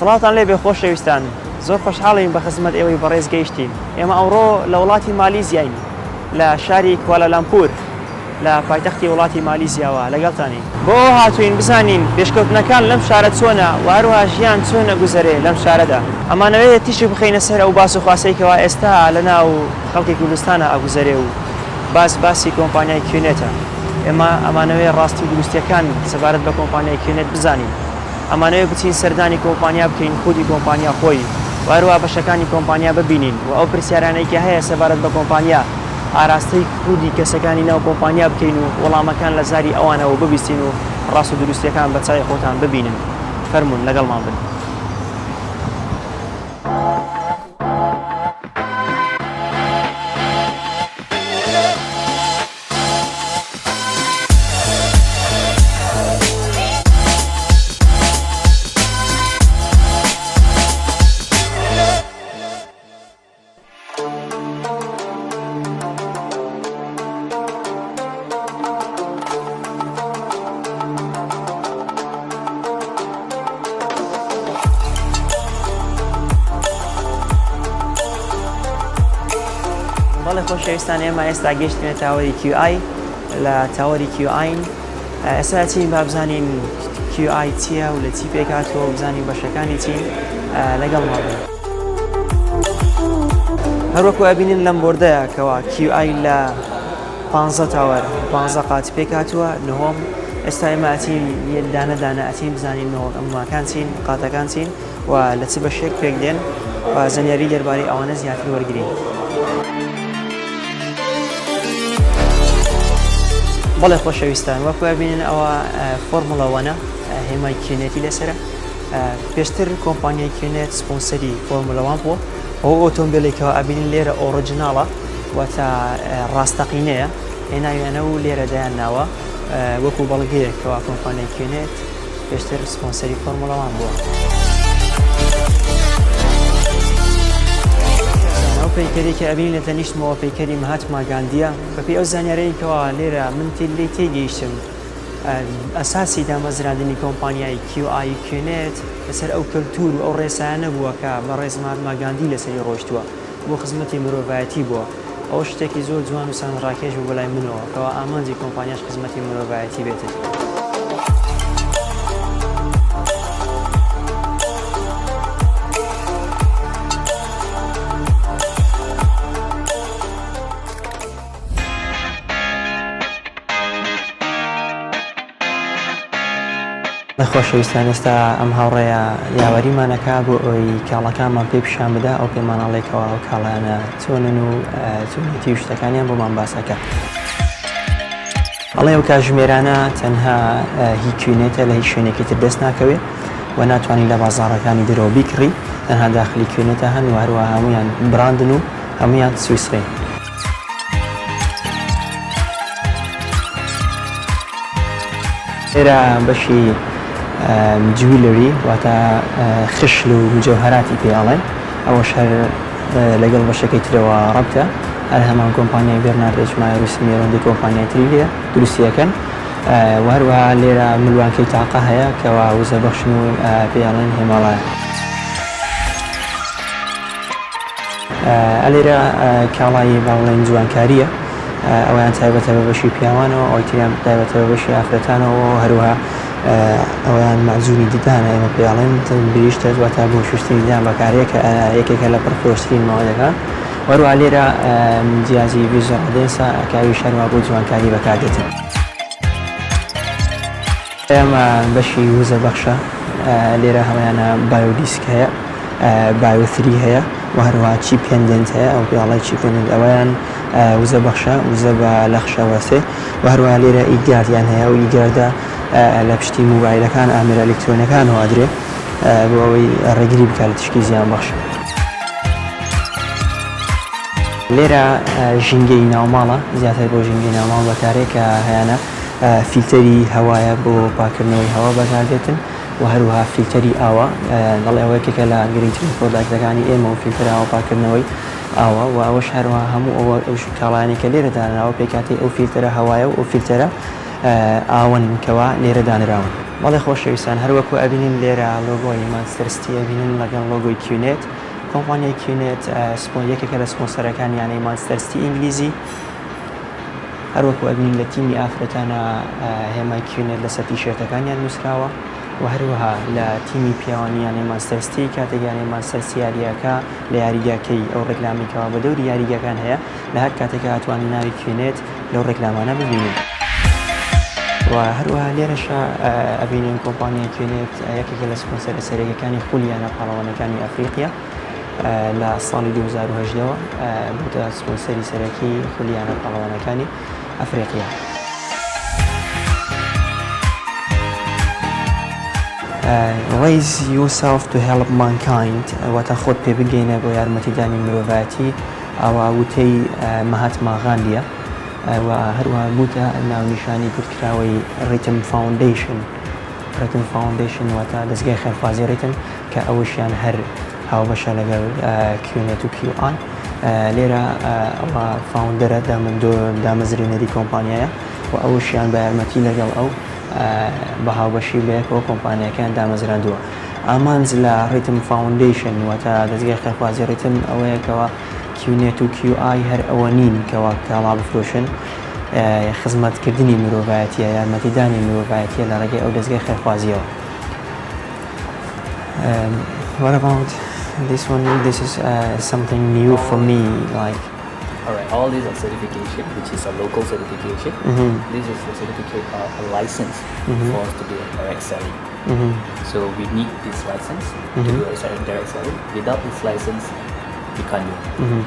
سڵاتان لێ بێ خۆشەویستان زۆر خۆشحاڵین بە خزمەت ئێوەی بەڕێز گەیشتین ئێمە ئەوڕۆ لە وڵاتی مالیزیاین لە شاری کوالالامپور لە پایتەختی وڵاتی مالیزیاوە لەگەڵتانی بۆ هاتوین بزانین پێشکەوتنەکان لەم شارە چۆنە و هەروەها ژیان چۆنە گوزەرێ لەم شارەدا ئەمانەوەیە تیشی بخەینە سەر ئەو باس و خواسەیەکەوە ئێستا لەناو خەڵکی کوردستانە ئەگوزەرێ و باسی کۆمپانیای کیونێتە ئێمە ئەمانەوەی ڕاستی و دروستیەکان سەبارەت بە کۆمپانیای کیونێت بزانین ئەمانەوەی بچین سەردانی کۆمپانیا بکەین خودی کۆمپانیا خۆی و هەروەها بەشەکانی کۆمپانیا ببینین و ئەو پرسیارانەی کە هەیە سەبارەت بە کۆمپانیا ئاراستەی خودی کەسەکانی ناو کۆمپانیا بکەین و وەڵامەکان لە زاری ئەوانەوە ببیستین و ڕاست و دروستیەکان بە چای خۆتان ببینن فەرموون لەگەڵمان بن بەڵێ خۆشەویستان ئێمە ئێستا گەشتینە تاوەری QI لە تاوەری QIین ئێستا چین با بزانین QI چییە و لە چی پێکاتەوە و بزانین بەشەکانی چین لەگەڵمان بن هەروەکو ئەبینین لەم بۆردەیە کەوا QI لە 15 تاوەر 15 قاتی پێکاتووە نهۆم ئێستا ئێمە ئەچین دانە ئەچین بزانین ئەماکان چین قاتەکان چین و لە چ بەشێک پێک دێن و زەنیاری دەربارەی ئەوانە زیاتر وەرگرین بەڵێ خۆشەویستان وەکو ببینن ئەوە فۆرموڵەوەنە هێمای کیونێتی لەسرە پێشتر کۆمپانیای کیونێت سپۆنسەری فۆرموڵەوان بووە ئەو ئۆتۆمبیلێکەوە ئەبینن لێرە ئۆڕیجیناڵە واتە ڕاستەقینەیە هێناویانە و لێرە دایانناوە وەکو بەڵگەیەکەوە کۆمپانیای کیونێت پێشتر سپۆنسەری فۆرموڵەوان بووە پەیکەرێکی ئەبین لە تەنیشتمەوە پەیکەری مەهاتما گاندیە بەپێی ئەو زانیارەیەکەوە لێرە من لێ تێگەیشتم ئەساسی دامەزراندنی کۆمپانیای QI کیونێت لەسەر ئەو کەلتور و ئەو ڕێسایانە بووە کە بە ڕێز مەهاتما گاندی لەسەری ڕۆیشتووە بۆ خزمەتی مرۆڤایەتی بووە ئەو شتێکی زۆر جوان و سانڕاکێش بوو بەلای منەوە کەوا ئامانجی کۆمپانیاش خزمەتی مرۆڤایەتی بێتن خۆشەویستان ئێستا ئەم هاوڕێیە یاوەریمانەکە بۆ ئەوی کاڵەکانمان پێ پیشان بدا ئەو پێمانەڵێکەوە ئەو کاڵیانە چۆنن و چۆنێتی و شتەکانیان بۆمان باسەکە ئەڵێ ئەو کاتژمێرانە تەنها هی کیونێتە لە هیچ شوێنێکی تر دەست ناکەوێت و ناتوانانی لە بازاڕەکانی دەرەوە بیکڕی تەنها داخلی کیونێتە هەن و هەروەها هەمویان براندن و هەمویان سویسڕین ئێرە بەشی جویلەری واتە خشل و مجەوهەراتی پێڵێن ئەوەش هەر لەگەڵ بەشەکەی ترەوە ڕەبتە هەر هەمان کۆمپانیای بێرناردێک مایروسی مێڕەندی کۆمپانیای تری لێ دروستیەکان و هەروەها لێرە ملوانکەی تاقە هەیە کەوا وزە بەخشن و پێڵێن هێماڵایە ئەلێرە کاڵایی باڵێن جوانکاریە ئەویان تایبەتە بە بەشی پیاوانەوە ئەوتریان تایبەتە بە بەشی ئافرەتانەوە هەروەها ئەویان مەزوری دیدانە ئێمە پێڵێن بریشتە دواتە بۆ شوشتنی دیدان بەکارەیەکە یەکێکە لە پڕفرۆشترین ماوەیەەکان وەروە لێرە جیازی ڤیژەڵدێنسا ئەکاوی شەروا بۆ جوانکاری بەکاردێتن ئێمە بەشی وزە بەخشە لێرە هەمویانە بایۆدیسک هەیە بایۆتری هەیە و هەروەها چی پێندنت هەیە ئەو پێڵی چی پێندنت ئەویان وزە بەخشە وزە بە لە خشەوەسێ و هەروەها لێرە ئیگاردیان هەیە و ئیگاردە لە پشتی موبایلەکان ئامێرە ئەلکترۆنەکانەوە ئەدرێ بۆ ئەوەی ڕێگری بکات لە تشکی زیان بەخش لێرە ژینگەی ناوماڵە زیاتر بۆ ژینگەی ناوماڵ بەکارێکە هەیەە فیلتەری هەوایە بۆ پاکردنەوەی هەوا بەکاردێتن و هەروەها فیلتەری ئاوە دەڵێ ئەوەیەکێکە لە گرنگترین پرۆداکتەکانی ئێمە و فیلتەر ئاوە پاکردنەوەی ئاوە و ئەوەش هەروەها هەموو ئەو کاڵایانی کە لێرە دانراوە پێکاتی ئەو فیلتەرە هەوایە و ئەو فیلتەرە ئاون کەوا لێرە دانراون بەڵێ خۆشەویستان هەروەکو ئەبینین لێرە لۆگۆی مانچستەر ئەبینین لەگەڵ لۆگۆی کیونێت کۆمپانیای کیونێت یەکێکە لە سپۆنسەرەکان یانەی مانچستەر ئینگلیزی هەروەکو ئەبینین لە تیمی ئافرەتانە هێمای کیونێت لەسەر تیشێرتەکانیان نووسراوە و هەروەها لە تیمی پیاوانیانەی مانچستەر کاتێکیانەی مانچستەر یاریەکە لە یاریگاکەی ئەو ڕێکلامیکەوە بە دەوری یاریگەکان هەیە لە هەر کاتێکە هاتوانی ناوی کیونێت لەو ڕێکلامانە ببینین. و هەروەها لێرەشە ئەبینین کۆمپانیای کیونێت یەکێکە لە سپۆنسەرە سەرەکیەکانی خولیانە پاڵەوانەکانی ئەفریقیا لە ساڵی 2018ەوە بووتە سپۆنسەری سەرەکی خولیانە پاڵەوانەکانی ئەفریقیا. Raise yourself to help mankind واتە خۆت پێ بگەینە بۆ یارمەتیدانی مرۆڤایەتی ئەوە وتەی مەهاتما غاندیە و هەروەها بووتە ناونیشانی کراوەی ڕیتم فاوندیشن واتە دەستگای خێرخوازی ڕیتم کە ئەوەشیان هەر هاوبەشە لەگەڵ کیونێت و کیوآن لێرە ئەوە فاوندەرە دامەزرێنەری کۆمپانیایە و ئەوشیان بە یارمەتی لەگەڵ ئەو بە هاوبەشی بەیەکەوە کۆمپانیەکان دامەزراندووە. ئامانج لە ڕیتم فاوندیشن واتە دەستگای خێرخوازی ڕیتم ئەوەیەکەوە کیونێت و کیوآی هەر ئەوە نین کەوا کاڵا بفرۆشن خزمەتکردنی مرۆڤایەتیە یارمەتیدانی مرۆڤایەتیە لە ڕێگەی ئەو دەستگای خێرخوازیەوە. What about this one? This is something new for me, like. Alright, all these are certification, which is a local certification. This is a certificate of a license for us to do a direct selling. So we need this license to do a direct selling. Without this license, we can't do it.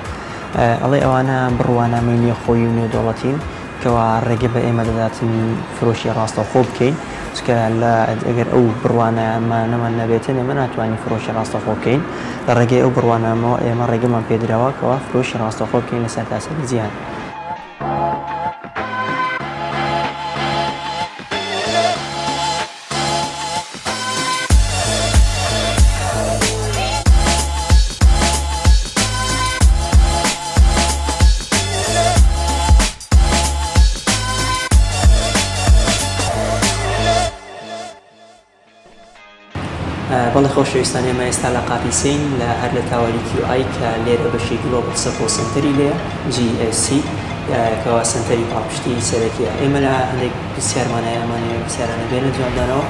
ئەڵێ ئەوانە بڕوانامەی خۆی و نێودوڵەتین کەوا ڕێگە بە ئێمە دەداتن فرۆشی ڕاستەوخۆ بکەین چکە ئەگەر ئەو بڕوانەمان نەبێتن ئێمە ناتوانین فرۆشی ڕاستەوخۆ بکەین لە ڕێگەی ئەو بڕوانامەوە ئێمە ڕێگەمان پێدراوە کەوا فرۆشی ڕاستەوخۆ بکەین لەسەر تاسەری جیهان. بەڵێ خۆشەویستان ئێمە ئێستا لە قاپیسین لە هەر لە تاوەری کیوآی کە لێرە بەشی گلۆبڵ سەپۆرت سنتەری لێ GSC کەوا سنتەری پاڵپشتی سەرەکیە. ئێمە لە هەندێک پرسیارمانە ئەمانەیە پرسیارانە بێنە جوابدانەوە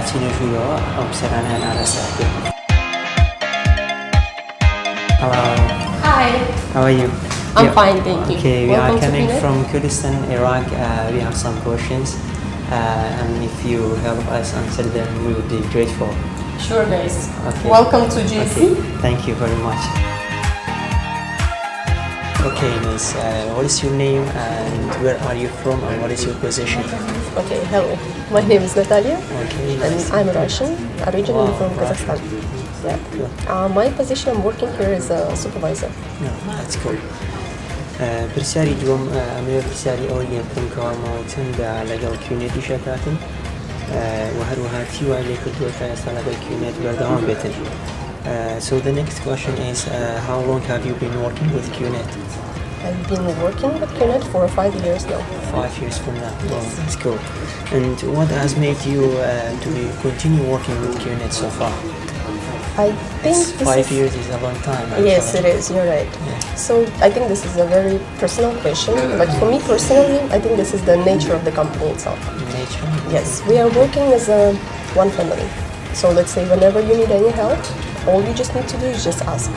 چینە ژوورەوە ئەو پرسیارانیان ئاراستەکەن. Hello. Hi. How are you? I'm fine, thank you. Okay, we are coming from Kurdistan, Iraq. We have some questions. And if you help us answer them, we would be grateful. Sure, guys. Okay. Welcome to GC. Okay. Thank you very much. Okay, Miss, what is your name and where are you from and what is your position? Okay, hello. My name is Natalia. Okay, And nice. I'm Russian, originally from Wow, Kazakhstan. Yeah. Cool. My position, I'm working here as a supervisor. No, that's cool. پرسیاری دووەم ئەمەوێ پرسیاری ئەوە لێ بکەم کەوا ماوەچەندە لەگەڵ کیونێتی شەکاتن و هەروەها تیوای لێ کردووە تا ئێستا لەگەڵ کیونێت بەردەوام بێتن. So the next question is how long have you been working with Qnet? I've been working with Qnet for 5 years now. 5 years from now. Wow, that's cool. And what has made you to continue working with Qnet so far? I think 5 years is a long time. Actually. Yes, it is. You're right. Yeah. So I think this is a very personal question, but for me personally, I think this is the nature of the company itself. Nature. Yes, we are working as a one family. So let's say whenever you need any help, all you just need to do is just ask.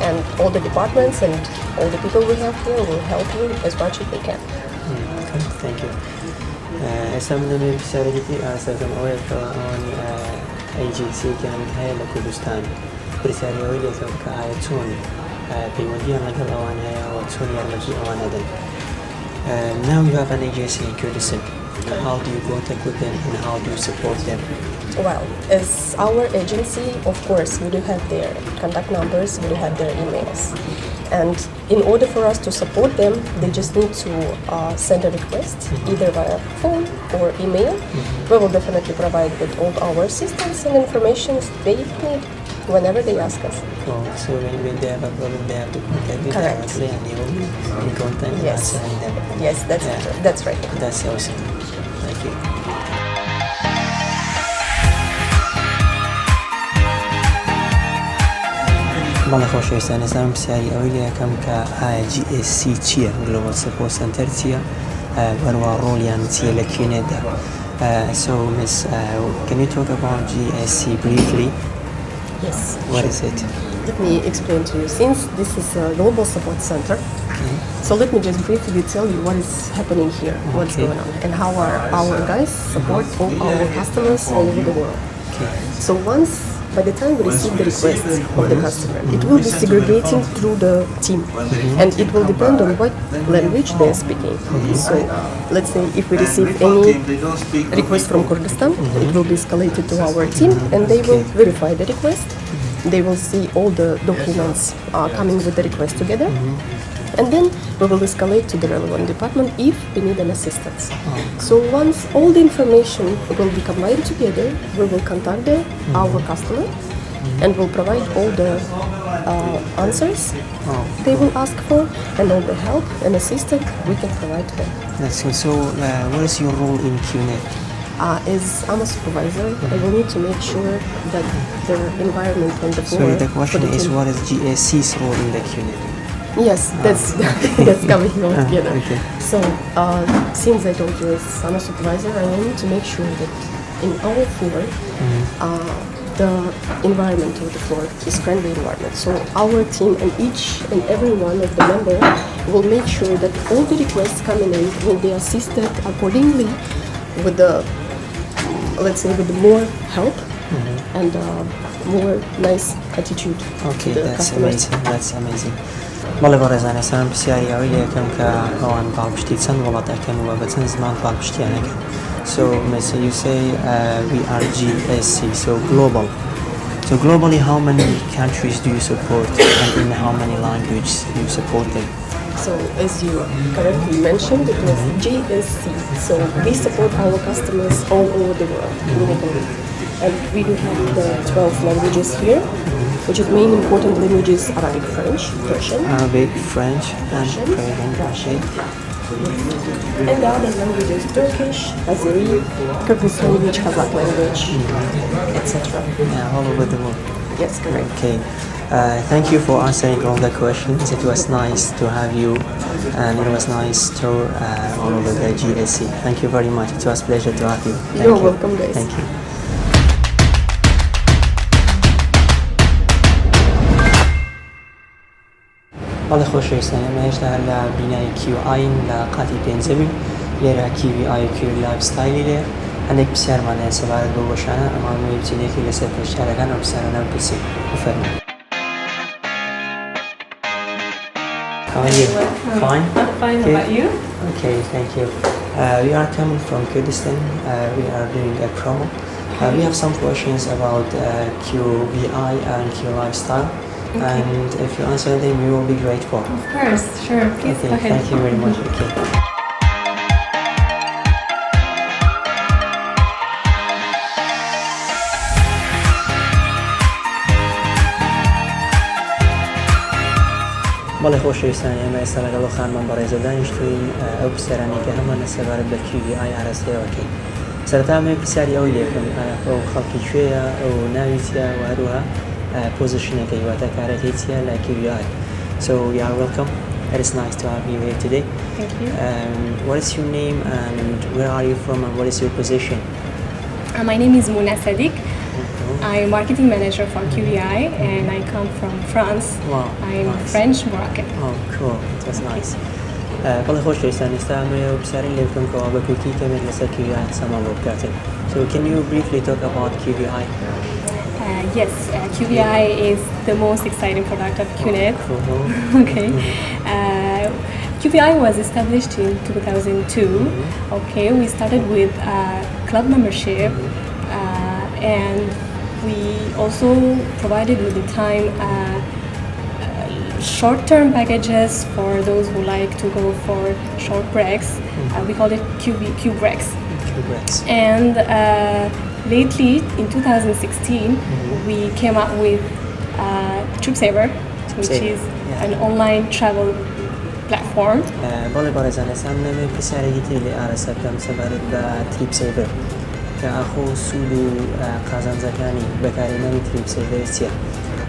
And all the departments and all the people we have here will help you as much as they can. Okay, thank you. ئێستا من دەمێ پرسیارێکی ئاسەکەم ئەوەیە کە ئەوانی ئەیجنسیەکان هەیە لە کوردستان پرسیاری ئەوەی لێکەم کە ئایا چۆن پەیوەندیان لەگەڵ ئەوان هەیە و چۆن یارمەتی ئەوان دەدەن. Now you have an agency in Kurdistan. How do you contact with them and how do you support them? Well, as our agency, of course, we do have their contact numbers, we do have their emails. And in order for us to support them, they just need to send a request, either via phone or email. We will definitely provide with all our systems and information they need whenever they ask us. Oh, so when they have a problem, they have to contact you directly and you will be in contact with answering them. Yes, that's right. That's awesome. Thank you. بەڵێ خۆشەویستان ئێستا من پرسیاری ئەوەی لێ یەکەم کە GSC چییە؟ Global Support Center چییە؟ وەروە ڕۆڵیان چییە لە کیونێتدا؟ So Miss, can you talk about GSC briefly? Yes. What is it? Let me explain to you. Since this is a global support center, so let me just briefly tell you what is happening here, what's going on, and how our guys support all our customers all over the world. So once, by the time we receive the request of the customer, it will be segregating through the team, and it will depend on what language they are speaking. So let's say if we receive any request from Kurdistan, it will be escalated to our team, and they will verify the request. They will see all the documents coming with the request together, and then we will escalate to the relevant department if we need an assistance. So once all the information will be combined together, we will contact our customer and will provide all the answers they will ask for, and all the help and assistance we can provide to them. That's good. So what is your role in QNET? As I'm a supervisor, I will need to make sure that the environment on the floor... So the question is, what is GSC's role in the QNET? Yes, that's coming all together. Okay. So since I told you as I'm a supervisor, I will need to make sure that in our floor, the environment of the floor is friendly environment. So our team and each and every one of the members will make sure that all the requests coming in will be assisted accordingly with the, let's say, with the more help and more nice attitude to the customers. That's amazing. بەڵێ بەڕێزان ئێستا من پرسیاری ئەوەی لێ یەکەم کە ئەوان پاڵپشتی چەند وڵات ئەکەن و بە چەند زمان پاڵپشتیانەکەن. So you say we are GSC, so global. So globally, how many countries do you support, and in how many languages do you support them? So as you correctly mentioned, it was GSC. So we support our customers all over the world globally. And we do have the 12 languages here, which is main important languages: Arabic, French, Persian. Arabic, French, and Russian. And the other languages: Turkish, Zari, Kyrgyz language, Kazakh language, etc. Yeah, all over the world. Yes, correct. Okay. Thank you for answering all the questions. It was nice to have you, and it was nice to all over the GSC. Thank you very much. It was a pleasure to have you. You're welcome, guys. Thank you. بەڵێ خۆشەویستان ئێمە هێشتا لە بینای QI لە قاتی پێنجەمین لێرە QI کوێر لایفستایلی لێ هەندێک پرسیارمانەیە سەبارەت بۆ بۆشانە ئەمانەوەی بچینێکی لەسەر پرسیارەکان ئەو پرسیارانە بپرسین بفەرموو. How are you? Fine? I'm fine. How about you? Okay, thank you. We are coming from Kurdistan. We are doing a promo. We have some questions about QBI and Q lifestyle. Okay. And if you answer them, we will be grateful. Of course, sure. Please okay, go ahead. Thank you very much. Okay. بەڵێ خۆشەویستان ئێمە ئێستا لەگەڵ خانمان بەڕێزە دانیشتوین ئەو پرسیارانەی کە هەمانە سەبارەت بە QBI ئاراستەیەوەکەین. سەرەتا ئەمێ پرسیاری ئەوەی لێ بکەم ئەو خەڵکی کوێیە ئەو ناوی چییە و هەروەها پۆزیشنەکەی واتە کارەکەی چییە لە QBI. So you are welcome. It is nice to have you here today. Thank you. What is your name and where are you from and what is your position? My name is Mouna Sadiq. I'm marketing manager for QBI and I come from France. Wow, I'm nice. French Moroccan. Oh, cool. That's nice. بەڵێ خۆشەویستان ئێستا ئەمەیە پرسیارین لێ بکەم کەوا بە کورتی کەمێک لەسەر QBI قسەمان بۆ بکاتن. So can you briefly talk about QBI? Yes, QBI is the most exciting product of Qnet. Okay. QBI was established in 2002. Okay, we started with club membership and we also provided with the time short-term packages for those who like to go for short breaks. We call it Q breaks. And lately, in 2016, we came up with TripSaver, which is an online travel platform. بەڵێ بەڕێزان ئێستا نەوێ پرسیارێکی تری لێ ئارەسە بکەم سەبارەت بە TripSaver کە ئەخۆ سوود و قازانجەکانی بەکارهێنانی TripSaver چییە؟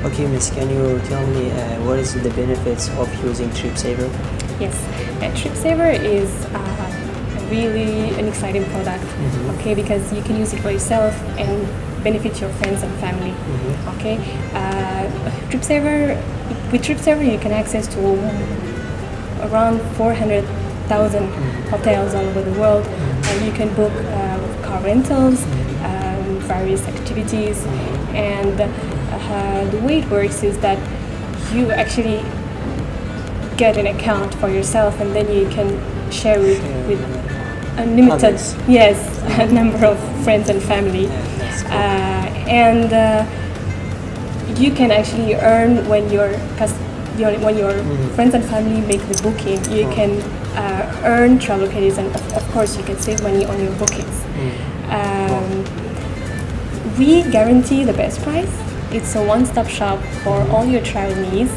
Okay, Miss, can you tell me what is the benefits of using TripSaver? Yes, TripSaver is really an exciting product, okay, because you can use it for yourself and benefit your friends and family, okay. With TripSaver you can access to around 400,000 hotels all over the world, and you can book car rentals, various activities, and the way it works is that you actually get an account for yourself, and then you can share it with unlimited, yes, a number of friends and family, and you can actually earn when your friends and family make the booking. You can earn travel credits, and of course you can save money on your bookings. We guarantee the best price. It's a one-stop shop for all your travel needs.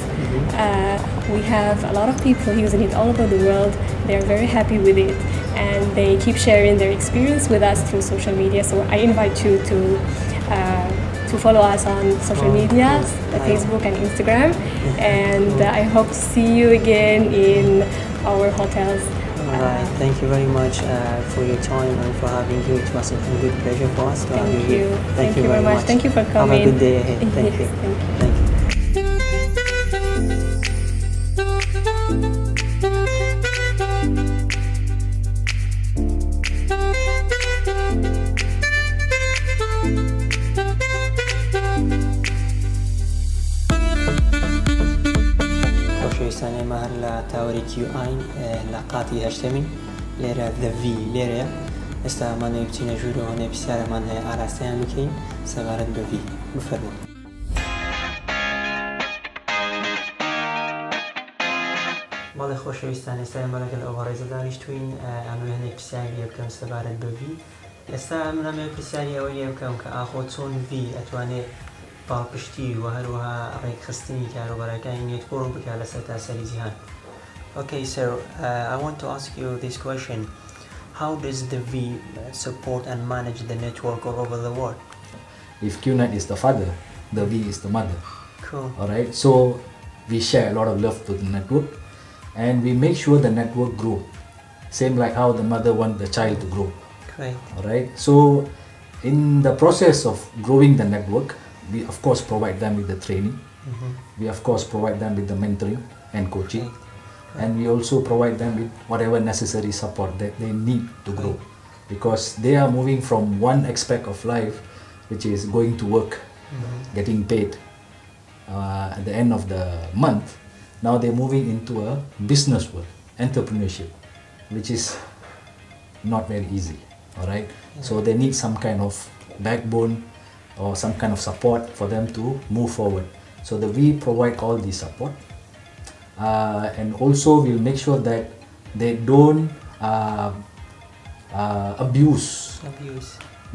We have a lot of people using it all over the world. They're very happy with it, and they keep sharing their experience with us through social media. So I invite you to follow us on social media, Facebook and Instagram, and I hope to see you again in our hotels. Alright, thank you very much for your time and for having you. It was a good pleasure for us to have you here. Thank you very much. Thank you for coming. Have a good day ahead. Thank you. Thank you. خۆشەویستان ئێمە هەر لە تاوەری کیوئاین لە قاتی هەشتەمین لێرە The V لێرەیە ئێستا ئەمانەوەی بچینە ژوور و هەنێ پرسیارەمان هەیە ئاراستەیان بکەین سەبارەت بە V بفەرموون. بەڵێ خۆشەویستان ئێستا ئێمە لەگەڵ ئەوە ڕێزە دانیشتوین ئەمەوێ هەنێک پرسیاری لێ بکەم سەبارەت بە V. ئێستا ئەمە پرسیاری ئەوە لێ بکەم کە ئاخۆ چۆن V ئەتوانێت باڵپشتی و هەروەها ڕێکخستنی کاروبارەکانی نێتوۆرک بکات لەسەر تاسەری جیهان. Okay, so I want to ask you this question. How does the V support and manage the network all over the world? If Qnet is the father, the V is the mother. Cool. Alright, so we share a lot of love to the network, and we make sure the network grow. Same like how the mother wants the child to grow. Great. Alright, so in the process of growing the network, we of course provide them with the training. We of course provide them with the mentoring and coaching. And we also provide them with whatever necessary support that they need to grow, because they are moving from one aspect of life, which is going to work, getting paid at the end of the month. Now they're moving into a business world, entrepreneurship, which is not very easy. All right, so they need some kind of backbone or some kind of support for them to move forward. So we provide all the support. And also we'll make sure that they don't abuse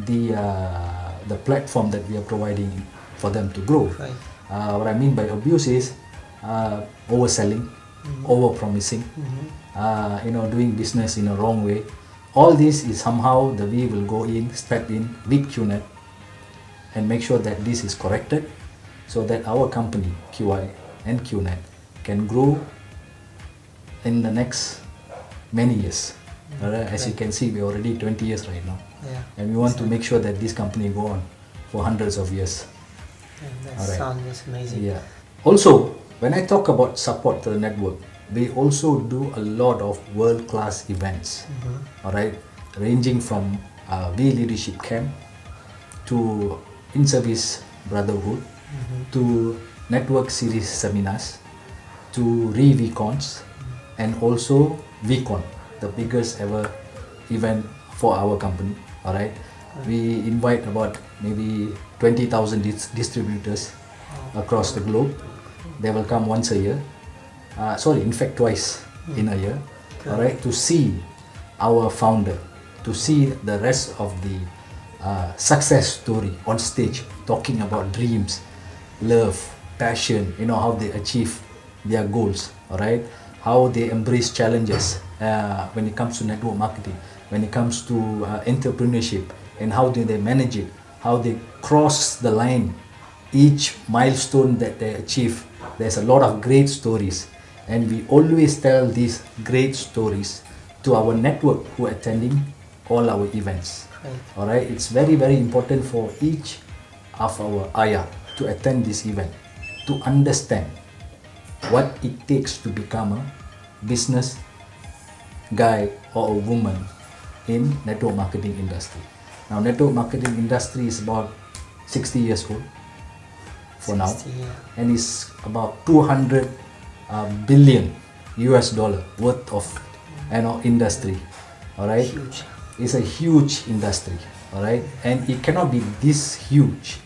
the platform that we are providing for them to grow. Right. What I mean by abuse is overselling, over-promising, doing business in a wrong way. All this is somehow the we will go in, step in with Qnet and make sure that this is corrected, so that our company QI and Qnet can grow in the next many years. As you can see, we're already 20 years right now, and we want to make sure that this company go on for hundreds of years. That sounds amazing. Yeah. Also, when I talk about support to the network, we also do a lot of world-class events. All right, ranging from V leadership camp to in-service brotherhood, to network series seminars, to re-VCons, and also VCon, the biggest ever event for our company. All right, we invite about maybe 20,000 distributors across the globe. They will come once a year. In fact twice in a year. All right, to see our founder, to see the rest of the success story on stage, talking about dreams, love, passion, how they achieve their goals, all right, how they embrace challenges when it comes to network marketing, when it comes to entrepreneurship, and how do they manage it, how they cross the line each milestone that they achieve, there's a lot of great stories. And we always tell these great stories to our network who are attending all our events. All right, it's very, very important for each of our Arya to attend this event, to understand what it takes to become a business guy or a woman in network marketing industry. Now, network marketing industry is about 60 years old for now, and it's about 200 billion US dollar worth of industry. All right, Huge. It's a huge industry. All right, and it cannot be this huge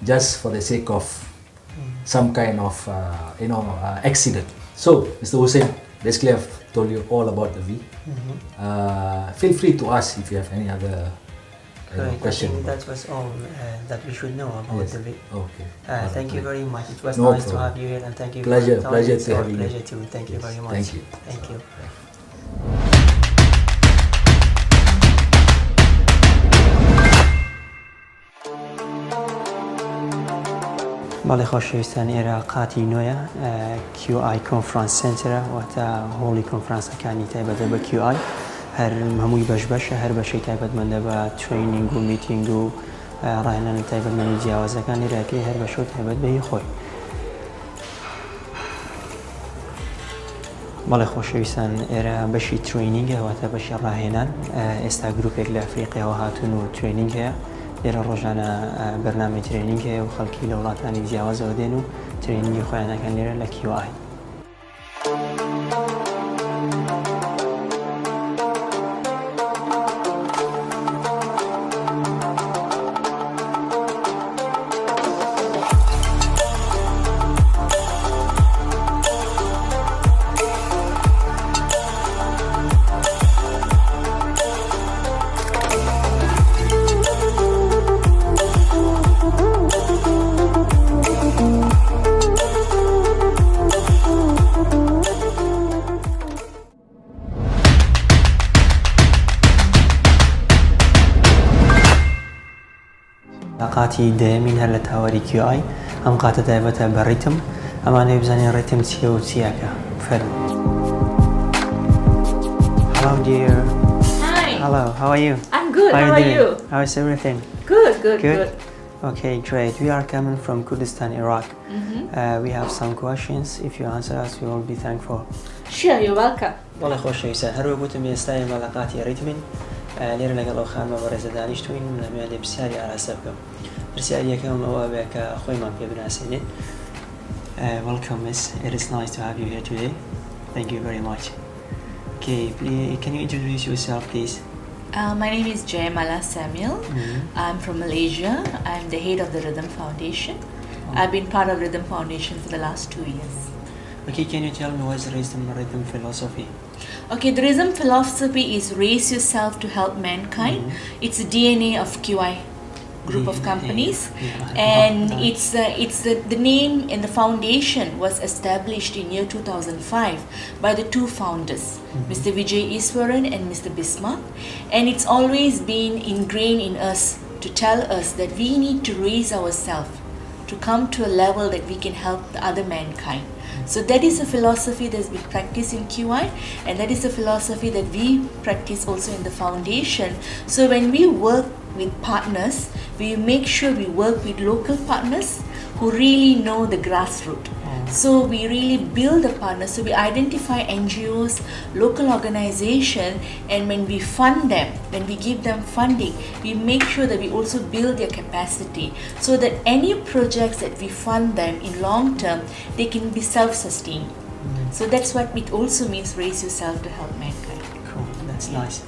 just for the sake of some kind of accident. So, Mr. Hussein, basically I've told you all about the V. Feel free to ask if you have any other question. I think that was all that we should know about the V. Okay. Thank you very much. It was No nice to problem. have you here, and thank you. Pleasure, for your time. pleasure It's to our having you. pleasure too. Thank you Yes, very much. thank you. Thank you. باڵێ خۆشەویستان ئێرە قاتی نوێیە QI کۆنفرانس سنترە واتە هۆڵی کۆنفرانسەکانی تایبەتە بە QI هەر هەمووی بەشە هەر بەشەی تایبەتمەندە بە ترینینگ و میتینگ و ڕاهێنانی تایبەتمەندی جیاوازەکان لێرەکەی هەر بەشە تایبەت بەهی خۆی. باڵێ خۆشەویستان ئێرە بەشی ترینینگە واتە بەشی ڕاهێنان ئێستا گروپێک لە ئەفریقیاوە هاتوون و ترینینگ هەیە لێرە ڕۆژانە بەرنامەی ترینینگ هەیە و خەڵکی لە وڵاتانی جیاوازەوە دێن و ترینینگی خۆیانەکەن لێرە لە QI. قاتی دەیەمین هەر لە تاوەری QI ئەم قاتە تایبەتە بە ڕیتم ئەمانەوێ بزانین ڕیتم چییە و چیاکە فەرموو. Hello dear. Hi. Hello, how are you? I'm good. How are you? How is everything? Good. Okay, great. We are coming from Kurdistan, Iraq. We have some questions. If you answer us, we will be thankful. Sure, you're welcome. والله خۆشەویستان هەروە گوتم ئێستای مەلەقاتی ڕیتمین لێرە لەگەڵ ئەو خانمە بەڕێزە دانیشتوین لەمێ پرسیاری ئاراسە بکەم. پرسیاریەکەم ئەوە بێ کە خۆیمان پێ بناسێنێت. Welcome, miss. It is nice to have you here today. Thank you very much. Okay, please, can you introduce yourself, please? My name is Jayamala Samuel. I'm from Malaysia. I'm the head of the Rhythm Foundation. I've been part of Rhythm Foundation for the last 2 years. Okay, can you tell me what's the rhythm philosophy? Okay, the Rhythm philosophy is raise yourself to help mankind. It's the DNA of QI group of companies, and the name and the foundation was established in year 2005 by the two founders, Mr. Vijay Iswaran and Mr. Bismarck, and it's always been ingrained in us to tell us that we need to raise ourselves to come to a level that we can help the other mankind. So that is a philosophy that's been practiced in QI, and that is a philosophy that we practice also in the foundation. So when we work with partners, we make sure we work with local partners who really know the grassroots. So we really build the partners. So we identify NGOs, local organizations, and when we fund them, when we give them funding, we make sure that we also build their capacity so that any projects that we fund them in long term, they can be self-sustained. So that's what it also means, raise yourself to help mankind. Cool, that's nice.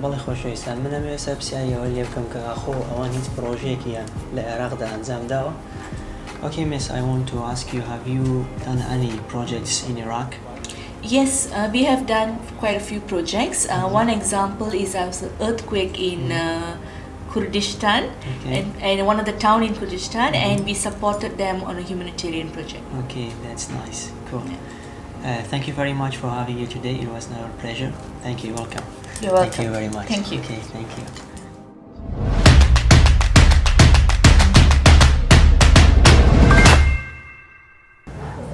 بەڵێ خۆشەویستان منە مێستا پرسیاریەوە لێ بکەم کە ئاخۆ ئەوان هیچ پرۆژەیەکیان لە عێراقدا ئەنجام داوە. Okay, miss, I want to ask you, have you done any projects in Iraq? Yes, we have done quite a few projects. One example is an earthquake in Kurdistan, and one of the town in Kurdistan, and we supported them on a humanitarian project. Okay, that's nice. Cool. Thank you very much for having you today. It was our pleasure. Thank you. Welcome. You're welcome. Thank you very much. Thank you. Okay, thank you.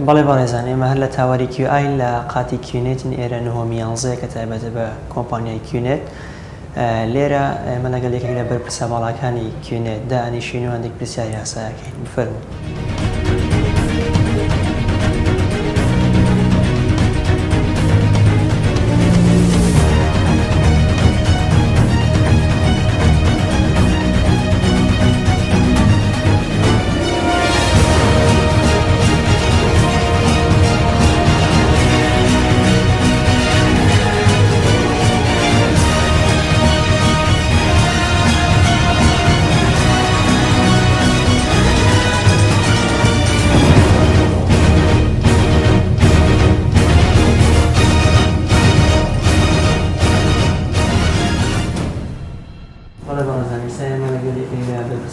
بەڵێ بەڕێزان ئێمە هەر لە تاوەری QI لە قاتی کیونێتین ئێرە نهۆمی 11 کە تایبەتە بە کۆمپانیای کیونێت لێرە ئێمە لەگەڵ یەکێک لە بەرپرسە باڵاکانی کیونێت دانیشتین و هەندێک پرسیاری یاساییەکەین بفەرموو.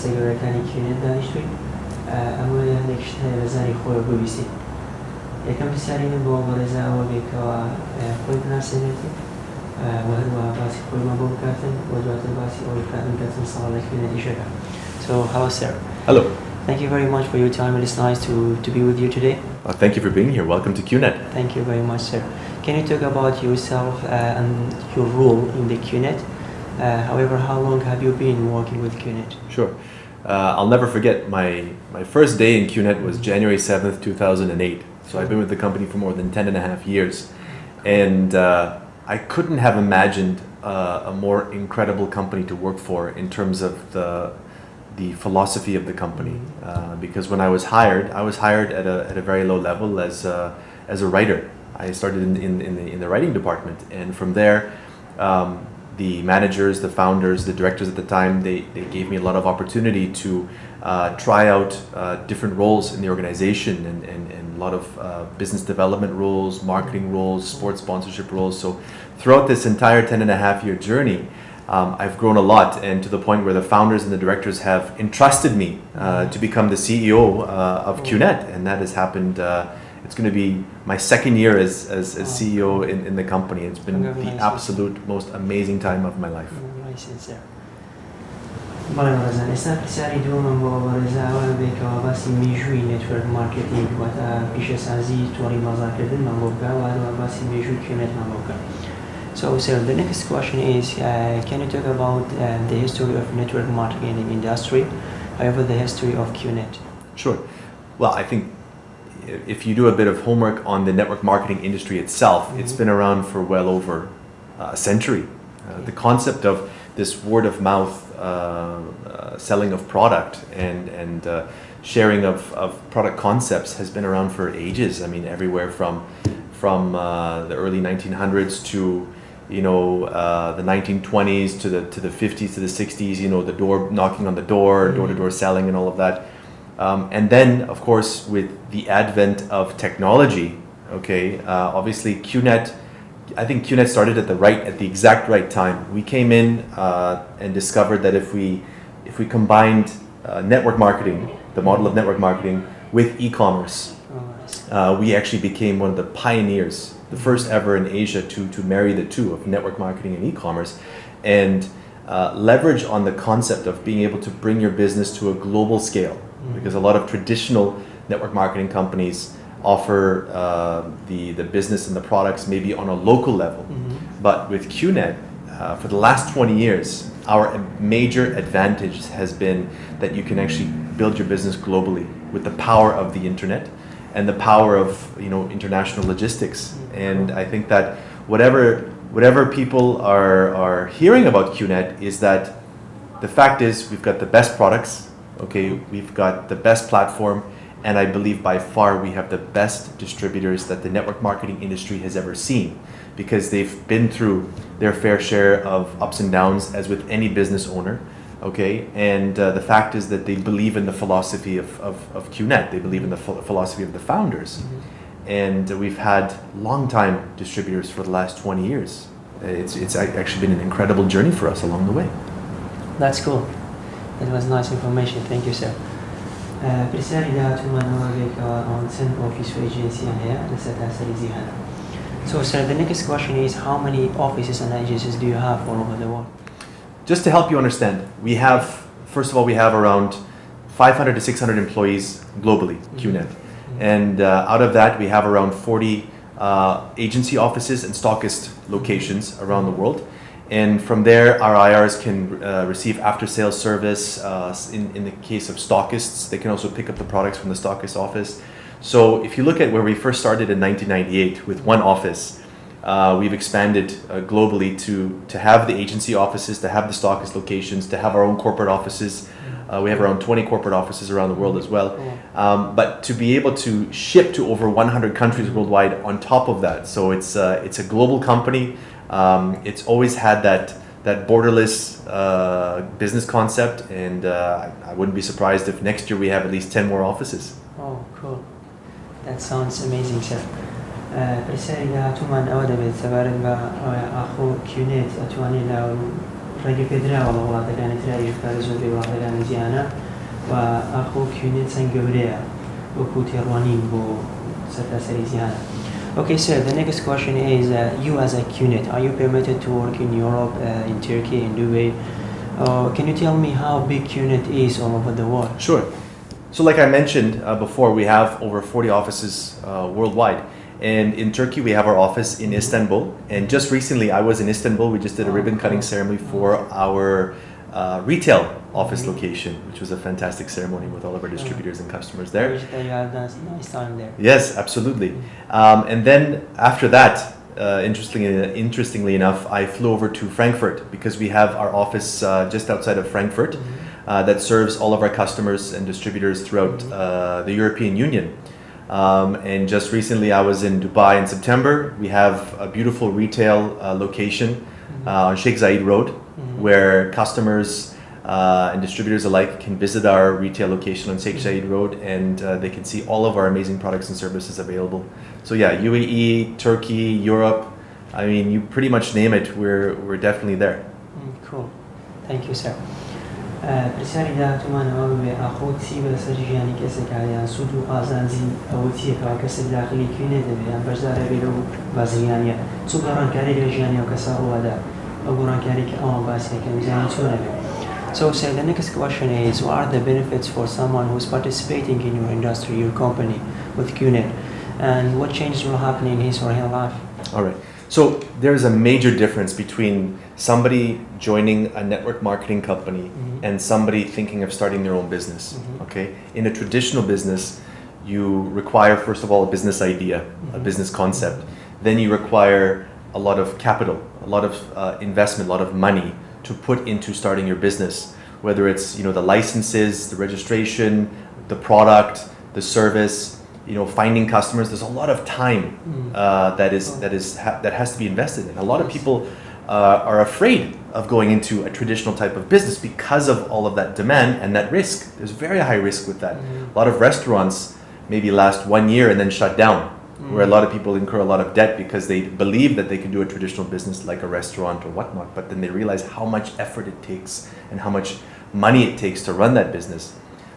سەبارەتانی کیونێت دانیشتووی ئەمە هەندێک شت هەیە لە زاری خۆی ببیستی. یەکەم پرسیارینم بۆ بەڕێزا ئەوە بێکەوە خۆی بناسێنێتی و هەروەها باسی خۆیمان بۆ بکاتن و دواتر باسی ئەوەی بکاتن کەچم ساڵ لە کیونێتیشەکە. So hello sir. Hello. Thank you very much for your time and it's nice to be with you today. Thank you for being here. Welcome to Qnet. Thank you very much sir. Can you talk about yourself and your role in the Qnet? However, how long have you been working with Qnet? Sure. I'll never forget my first day in Qnet was January 7th, 2008. So I've been with the company for more than 10.5 years. And I couldn't have imagined a more incredible company to work for in terms of the philosophy of the company. Because when I was hired at a very low level as a writer. I started in the writing department. And from there, the managers, the founders, the directors at the time, they gave me a lot of opportunity to try out different roles in the organization and a lot of business development roles, marketing roles, sports sponsorship roles. So throughout this entire 10.5-year journey, I've grown a lot, and to the point where the founders and the directors have entrusted me to become the CEO of Qnet, and that has happened. It's going to be my second year as CEO in the company. It's been the absolute most amazing time of my life. بەڵێ بەڕێزان ئێستا پرسیاری دووەمم بۆ بەڕێزاوە بێکەوە باسی مێژووی نێتوەرک مارکتینگ واتە پیشەسازی تۆڕی بازاڕکردنمان بۆ بکە و هەروەها باسی مێژووی کیونێتمان بۆ بکە. So sir, the next question is, can you talk about the history of network marketing industry, however the history of Qnet? Sure. Well, I think if you do a bit of homework on the network marketing industry itself, it's been around for well over a century. The concept of this word of mouth selling of product and sharing of product concepts has been around for ages. I mean, everywhere from the early 1900s to the 1920s to the 50s to the 60s. The door knocking on the door-to-door selling, and all of that. And then, of course, with the advent of technology, obviously Qnet, I think Qnet started at the exact right time. We came in and discovered that if we combined network marketing, the model of network marketing, with e-commerce, we actually became one of the pioneers, the first ever in Asia to marry the two of network marketing and e-commerce, and leverage on the concept of being able to bring your business to a global scale. Because a lot of traditional network marketing companies offer the business and the products maybe on a local level. But with Qnet, for the last 20 years, our major advantage has been that you can actually build your business globally with the power of the internet and the power of international logistics. And I think that whatever people are hearing about Qnet is that the fact is we've got the best products. We've got the best platform, and I believe by far we have the best distributors that the network marketing industry has ever seen, because they've been through their fair share of ups and downs, as with any business owner. And the fact is that they believe in the philosophy of Qnet. They believe in the philosophy of the founders. And we've had long-time distributors for the last 20 years. It's actually been an incredible journey for us along the way. That's cool. That was nice information. Thank you, sir. پرسیاری داهاتوومان ئەوە بێکەوە ئەوەن چەند ئۆفیس و ئێجنسیان هەیە لەسەر تاسەریزی هەن. So sir, the next question is, how many offices and agencies do you have all over the world? Just to help you understand, first of all, we have around 500 to 600 employees globally, Qnet. And out of that, we have around 40 agency offices and stockist locations around the world. And from there, our IRs can receive after-sales service. In the case of stockists, they can also pick up the products from the stockist office. So if you look at where we first started in 1998 with one office, we've expanded globally to have the agency offices, to have the stockist locations, to have our own corporate offices. We have around 20 corporate offices around the world as well. But to be able to ship to over 100 countries worldwide on top of that. So it's a global company. It's always had that borderless business concept, and I wouldn't be surprised if next year we have at least 10 more offices. Oh, cool. That sounds amazing, sir. پرسیاری هاتوومان ئەوە دەبێت سەبارەت بە ئاخۆ کیونێت ئەتوانێت لە ڕێگە پێدراوە لە وڵاتەکانی ترای کارە زۆر بێ وڵاتەکانی جیهانە و ئاخۆ کیونێت چەند گەورەیە وەکو تێڕوانین بۆ سەرتاسەری جیهانە. Okay, sir, the next question is, you as a Qnet, are you permitted to work in Europe, in Turkey, in Dubai? Can you tell me how big Qnet is all over the world? Sure. So like I mentioned before, we have over 40 offices worldwide. And in Turkey, we have our office in Istanbul. And just recently, I was in Istanbul. We just did a ribbon cutting ceremony for our retail office location, which was a fantastic ceremony with all of our distributors and customers there. You had a nice time there. Yes, absolutely. And then after that, interestingly enough, I flew over to Frankfurt because we have our office just outside of Frankfurt that serves all of our customers and distributors throughout the European Union. And just recently I was in Dubai in September. We have a beautiful retail location on Sheikh Zayed Road where customers and distributors alike can visit our retail location on Sheikh Zayed Road, and they can see all of our amazing products and services available. So yeah, UAE, Turkey, Europe, I mean, you pretty much name it, we're definitely there. Cool. Thank you, sir. پرسیاری داهاتومان ئەوە بێ ئاخۆ چی بەسەر ژیانی کەسێکیان سوود و ئازانجی ئەوە چیەکەوە کەسێک داخلی کوێنێ دەبێت یان بەشدارە بێت لەو بازرگانیە چ گەڕانکاری لە ژیانی ئەو کەسە ڕوەدا ئەو گەڕانکاری کە ئەوان باسیەکەن زیانی چۆنە بێت. So sir, the next question is, what are the benefits for someone who is participating in your industry, your company, with Qnet, and what changes will happen in his or her life? All right. So there's a major difference between somebody joining a network marketing company and somebody thinking of starting their own business. Okay, in a traditional business, you require first of all a business idea, a business concept. Then you require a lot of capital, a lot of investment, a lot of money to put into starting your business. Whether it's the licenses, the registration, the product, the service. Finding customers, there's a lot of time that has to be invested in. A lot of people are afraid of going into a traditional type of business because of all of that demand and that risk. There's very high risk with that. A lot of restaurants maybe last 1 year and then shut down, where a lot of people incur a lot of debt because they believe that they can do a traditional business like a restaurant or whatnot, but then they realize how much effort it takes and how much money it takes to run that business.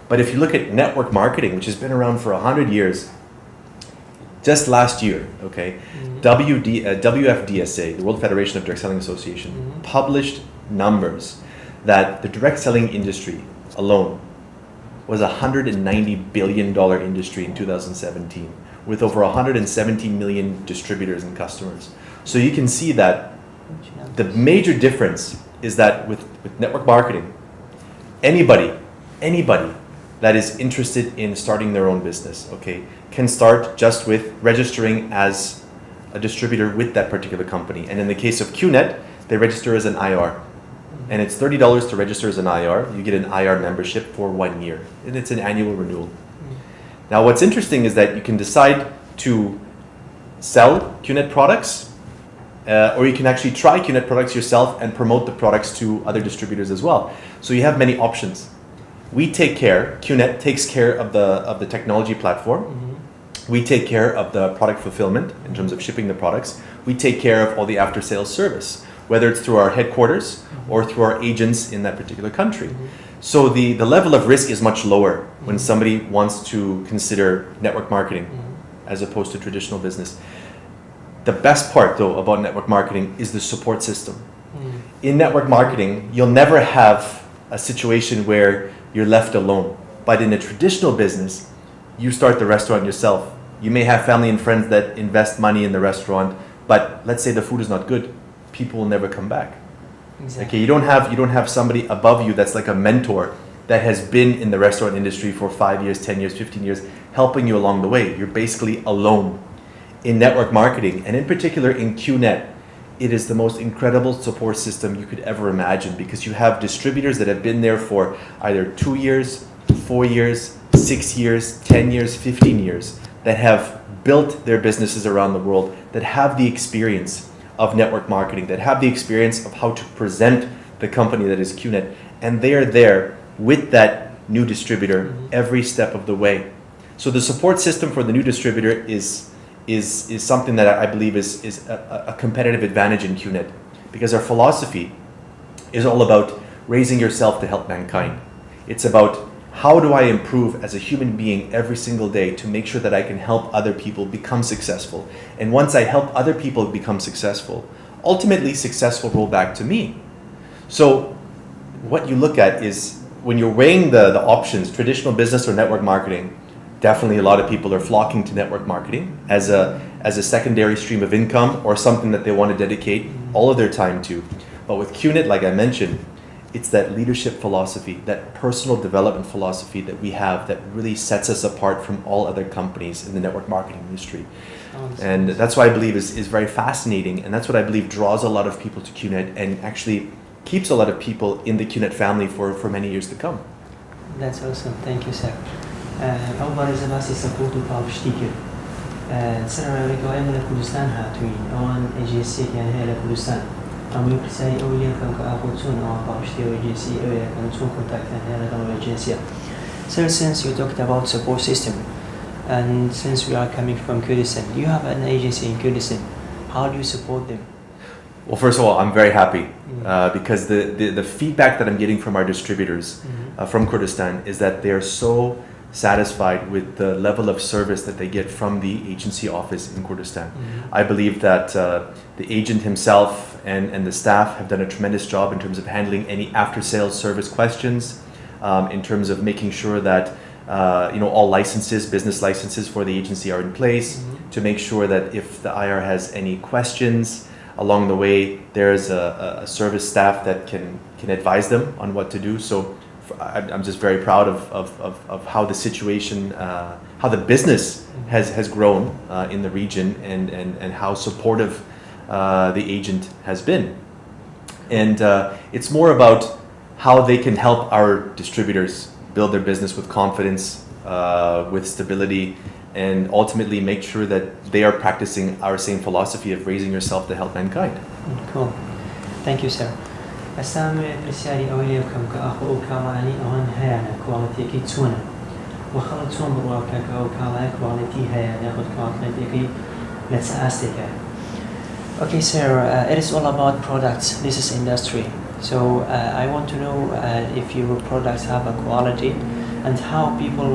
But if you look at network marketing, which has been around for 100 years, just last year, okay, WFDSA, the World Federation of Direct Selling Association, published numbers that the direct selling industry alone was a $190 billion industry in 2017, with over 170 million distributors and customers. So you can see that the major difference is that with network marketing, anybody that is interested in starting their own business, okay, can start just with registering as a distributor with that particular company. And in the case of Qnet, they register as an IR. And it's $30 to register as an IR. You get an IR membership for 1 year. And it's an annual renewal. Now what's interesting is that you can decide to sell Qnet products, or you can actually try Qnet products yourself and promote the products to other distributors as well. So you have many options. We take care, Qnet takes care of the technology platform. We take care of the product fulfillment in terms of shipping the products. We take care of all the after-sales service, whether it's through our headquarters or through our agents in that particular country. So the level of risk is much lower when somebody wants to consider network marketing as opposed to traditional business. The best part, though, about network marketing is the support system. In network marketing, you'll never have a situation where you're left alone. But in a traditional business, you start the restaurant yourself. You may have family and friends that invest money in the restaurant, but let's say the food is not good, people will never come back. Exactly. Okay, you don't have somebody above you that's like a mentor that has been in the restaurant industry for 5 years, 10 years, 15 years, helping you along the way. You're basically alone. In network marketing, and in particular in Qnet, it is the most incredible support system you could ever imagine, because you have distributors that have been there for either 2 years, 4 years, 6 years, 10 years, 15 years, that have built their businesses around the world, that have the experience of network marketing, that have the experience of how to present the company that is Qnet, and they are there with that new distributor every step of the way. So the support system for the new distributor is something that I believe is a competitive advantage in Qnet, because our philosophy is all about raising yourself to help mankind. It's about how do I improve as a human being every single day to make sure that I can help other people become successful. And once I help other people become successful, ultimately success will roll back to me. So what you look at is, when you're weighing the options, traditional business or network marketing, definitely a lot of people are flocking to network marketing as a secondary stream of income, or something that they want to dedicate all of their time to. But with Qnet, like I mentioned, it's that leadership philosophy, that personal development philosophy that we have that really sets us apart from all other companies in the network marketing industry. And that's why I believe is very fascinating, and that's what I believe draws a lot of people to Qnet and actually keeps a lot of people in the Qnet family for many years to come. That's awesome. Thank you, sir. أول إذا باسي سبورت وطابشتيك سنة أمريكا أيام لكردستان هاتوين أوان إجيسيك يعني هي لكردستان أمي بسای ئەویە کەم کە ئاخۆچوون ئەوە باوشتەوە جنسی ئەوەیە کەم چۆن کۆنتاکتان هەیە لەگەڵ جنسیە. So since you talked about support system, and since we are coming from Kurdistan, you have an agency in Kurdistan. How do you support them? Well, first of all, I'm very happy because the feedback that I'm getting from our distributors from Kurdistan is that they are so satisfied with the level of service that they get from the agency office in Kurdistan. I believe that the agent himself and the staff have done a tremendous job in terms of handling any after-sales service questions, in terms of making sure that all licenses, business licenses for the agency are in place, to make sure that if the IR has any questions along the way, there's a service staff that can advise them on what to do. So I'm just very proud of how the situation, how the business has grown in the region, and how supportive the agent has been. And it's more about how they can help our distributors build their business with confidence, with stability, and ultimately make sure that they are practicing our same philosophy of raising yourself to help mankind. Cool. Thank you, sir. ئەسامێ پرسیاری ئەوەی لێ بکەم کە ئاخۆ ئەو کاڵانی ئەوان هەیەە کواڵەتیەکەی چۆنە و خەڵک چۆن بڕواکە کە ئەو کاڵای کواڵەتی هەیە یاخود کواڵەتیەکەی لە چ ئاستێکە. Okay, sir, it is all about products. This is industry. So I want to know if your products have a quality and how people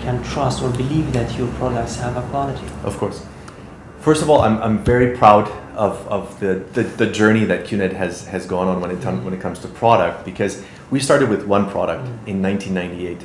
can trust or believe that your products have a quality. Of course. First of all, I'm very proud of the journey that Qnet has gone on when it comes to product, because we started with one product in 1998,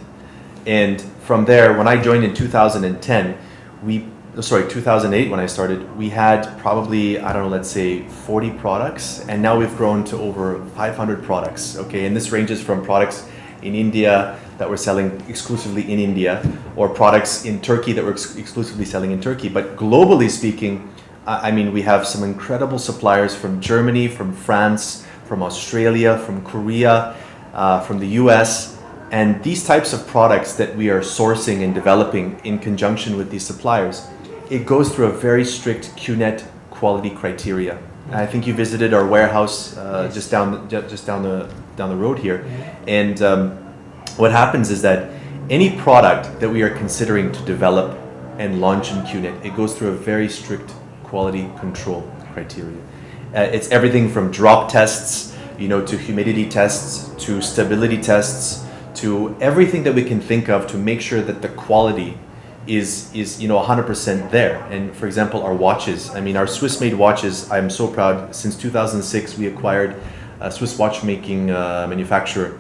and from there, when I joined in 2008 when I started, we had probably, I don't know, let's say 40 products, and now we've grown to over 500 products. Okay, and this ranges from products in India that we're selling exclusively in India, or products in Turkey that we're exclusively selling in Turkey. But globally speaking, I mean, we have some incredible suppliers from Germany, from France, from Australia, from Korea, from the US. And these types of products that we are sourcing and developing in conjunction with these suppliers, it goes through a very strict Qnet quality criteria. I think you visited our warehouse just down the road here, and what happens is that any product that we are considering to develop and launch in Qnet, it goes through a very strict quality control criteria. It's everything from drop tests, to humidity tests, to stability tests, to everything that we can think of to make sure that the quality is 100% there. And for example, our watches, our Swiss-made watches, I'm so proud. Since 2006, we acquired a Swiss watchmaking manufacturer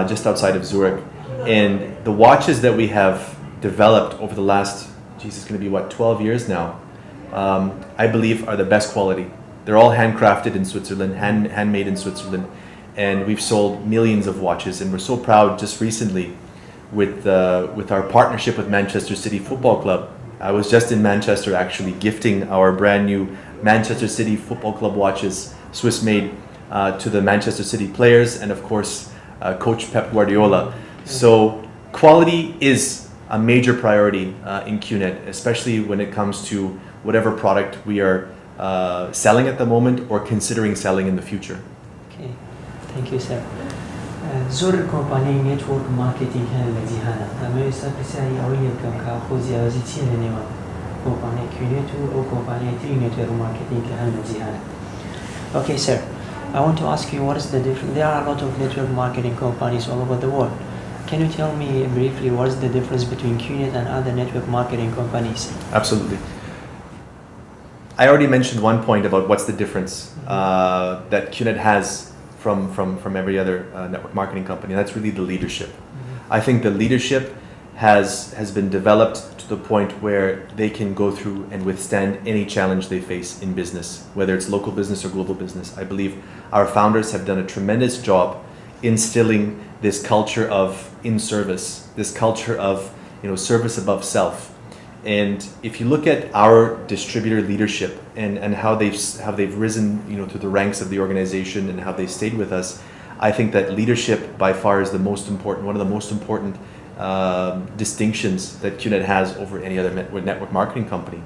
just outside of Zurich. And the watches that we have developed over the last, it's going to be 12 years now, I believe are the best quality. They're all handcrafted in Switzerland, handmade in Switzerland, and we've sold millions of watches. And we're so proud. Just recently, with our partnership with Manchester City Football Club, I was just in Manchester actually gifting our brand new Manchester City Football Club watches, Swiss made, to the Manchester City players and of course Coach Pep Guardiola. So quality is a major priority in Qnet, especially when it comes to whatever product we are selling at the moment or considering selling in the future. Okay, thank you, sir. زۆر کۆمپانیای نێتوۆرک مارکتینگ هەن لە جیهانە. ئەمە ئێستا پرسیاری ئەوەی یەکەم کە خۆ جیاوازی چیە لە نێوان کۆمپانیای کیونێت و ئەو کۆمپانیای تری نێتوۆرک مارکتینگ کە هەن لە جیهانە. Okay, sir. I want to ask you what is the difference. There are a lot of network marketing companies all over the world. Can you tell me briefly what is the difference between Qnet and other network marketing companies? Absolutely. I already mentioned one point about what's the difference that Qnet has from every other network marketing company. That's really the leadership. I think the leadership has been developed to the point where they can go through and withstand any challenge they face in business, whether it's local business or global business. I believe our founders have done a tremendous job instilling this culture of in-service, this culture of service above self. And if you look at our distributor leadership and how they've risen through the ranks of the organization and how they stayed with us, I think that leadership by far is the most important, one of the most important distinctions that Qnet has over any other network marketing company.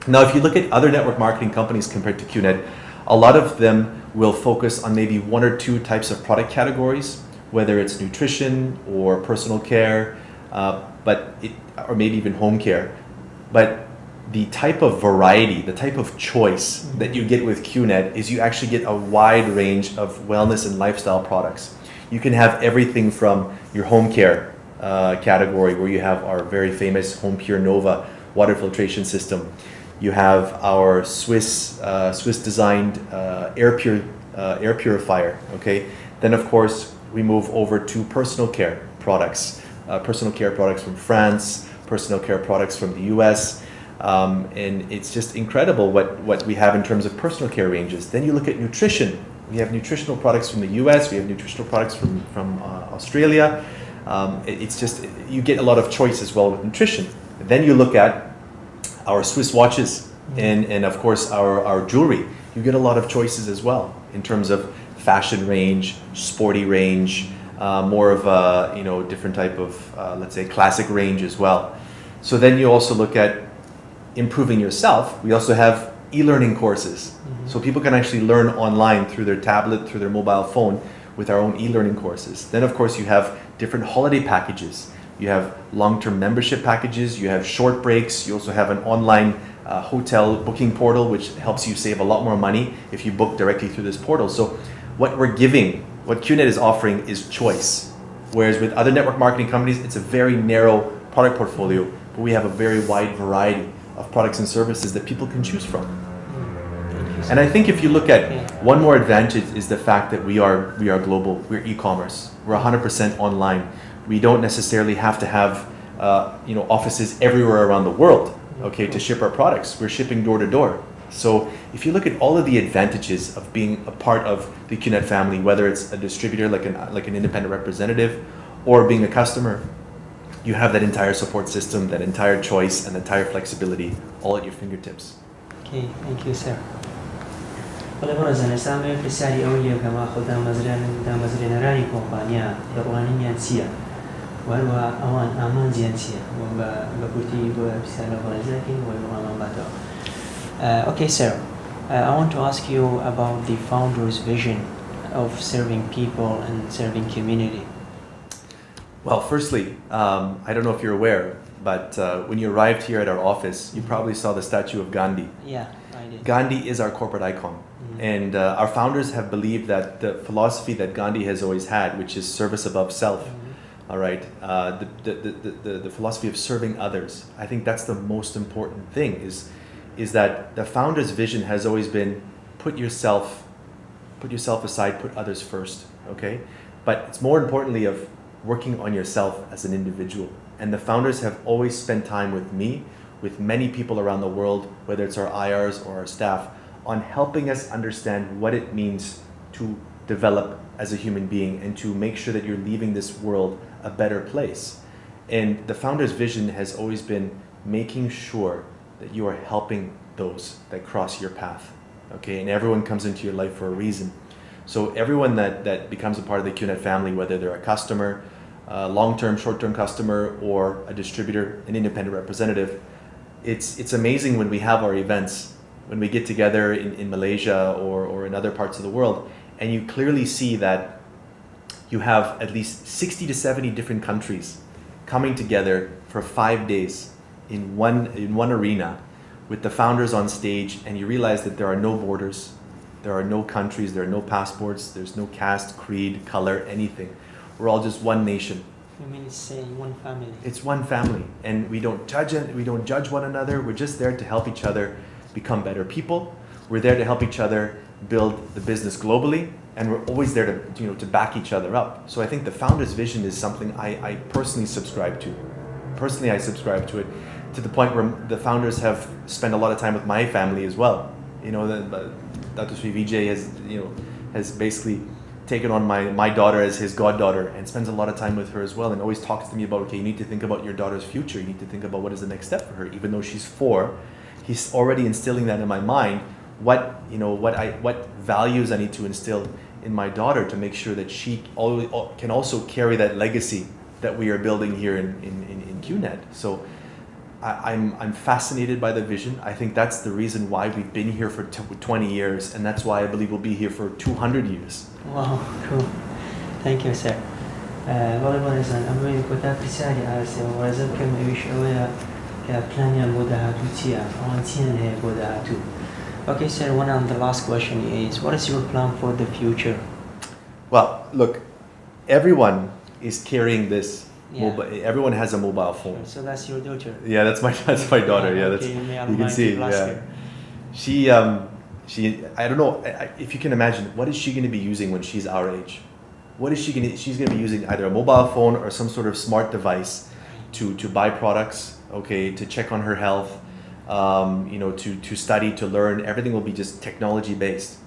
Now, if you look at other network marketing companies compared to Qnet, a lot of them will focus on maybe one or two types of product categories, whether it's nutrition or personal care, or maybe even home care. But the type of variety, the type of choice that you get with Qnet is you actually get a wide range of wellness and lifestyle products. You can have everything from your home care category, where you have our very famous Home Pure Nova water filtration system. You have our Swiss designed air purifier. Okay, then of course we move over to personal care products. Personal care products from France, personal care products from the US, and it's just incredible what we have in terms of personal care ranges. Then you look at nutrition. We have nutritional products from the US, we have nutritional products from Australia. It's just, you get a lot of choice as well with nutrition. Then you look at our Swiss watches and of course our jewelry. You get a lot of choices as well in terms of fashion range, sporty range, more of a different type of let's say classic range as well. So then you also look at improving yourself. We also have e-learning courses, so people can actually learn online through their tablet, through their mobile phone, with our own e-learning courses. Then of course you have different holiday packages. You have long-term membership packages. You have short breaks. You also have an online hotel booking portal, which helps you save a lot more money if you book directly through this portal. So what we're giving, what Qnet is offering is choice. Whereas with other network marketing companies, it's a very narrow product portfolio, but we have a very wide variety of products and services that people can choose from. And I think if you look at one more advantage is the fact that we are global. We're e-commerce. We're 100% online. We don't necessarily have to have offices everywhere around the world, okay, to ship our products. We're shipping door to door. So if you look at all of the advantages of being a part of the Qnet family, whether it's a distributor like an independent representative or being a customer, you have that entire support system, that entire choice and entire flexibility all at your fingertips. Okay, thank you, sir. ولی برازن اسلامی پرسیاری اولیه که ما خود دامزرینرانی کمپانیا یقوانیان چیه و آمان جیان چیه و بکوتی با پرسیار برازنکی و آمان باتو. Okay, sir. I want to ask you about the founder's vision of serving people and serving community. Well, firstly, I don't know if you're aware, but when you arrived here at our office, you probably saw the statue of Gandhi. Yeah, I did. Gandhi is our corporate icon. And our founders have believed that the philosophy that Gandhi has always had, which is service above self, all right, the philosophy of serving others, I think that's the most important thing is that the founder's vision has always been put yourself aside, put others first, okay? But it's more importantly of working on yourself as an individual. And the founders have always spent time with me, with many people around the world, whether it's our IRs or our staff, on helping us understand what it means to develop as a human being and to make sure that you're leaving this world a better place. And the founder's vision has always been making sure that you are helping those that cross your path, okay? And everyone comes into your life for a reason. So everyone that becomes a part of the Qnet family, whether they're a customer, a long-term, short-term customer, or a distributor, an independent representative, it's amazing when we have our events, when we get together in Malaysia or in other parts of the world, and you clearly see that you have at least 60 to 70 different countries coming together for 5 days in one arena with the founders on stage, and you realize that there are no borders, there are no countries, there are no passports, there's no caste, creed, color, anything. We're all just one nation. You mean it's saying one family? It's one family, and we don't judge one another. We're just there to help each other become better people. We're there to help each other build the business globally, and we're always there to back each other up. So I think the founder's vision is something I personally subscribe to. Personally, I subscribe to it to the point where the founders have spent a lot of time with my family as well. You know, Dr. Sri Vijay has basically taken on my daughter as his goddaughter and spends a lot of time with her as well, and always talks to me about, okay, you need to think about your daughter's future. You need to think about what is the next step for her. Even though she's 4, he's already instilling that in my mind. What values I need to instill in my daughter to make sure that she can also carry that legacy that we are building here in Qnet. So I'm fascinated by the vision. I think that's the reason why we've been here for 20 years, and that's why I believe we'll be here for 200 years. Wow, cool. Thank you, sir. والله بارزان أمروز كتاب پرسیاری عرضه و ورزم که می‌ویش اوه که پلانی بوده هاتو چیه؟ آنتین هی بوده هاتو. Okay, sir. One and the last question is, what is your plan for the future? Well, look, everyone is carrying this. Everyone has a mobile phone. So that's your daughter. Yeah, that's my daughter. Yeah, that's you can see. Yeah, she I don't know if you can imagine, what is she going to be using when she's our age? What is she's going to be using either a mobile phone or some sort of smart device to buy products, okay, to check on her health, to study, to learn. Everything will be just technology based.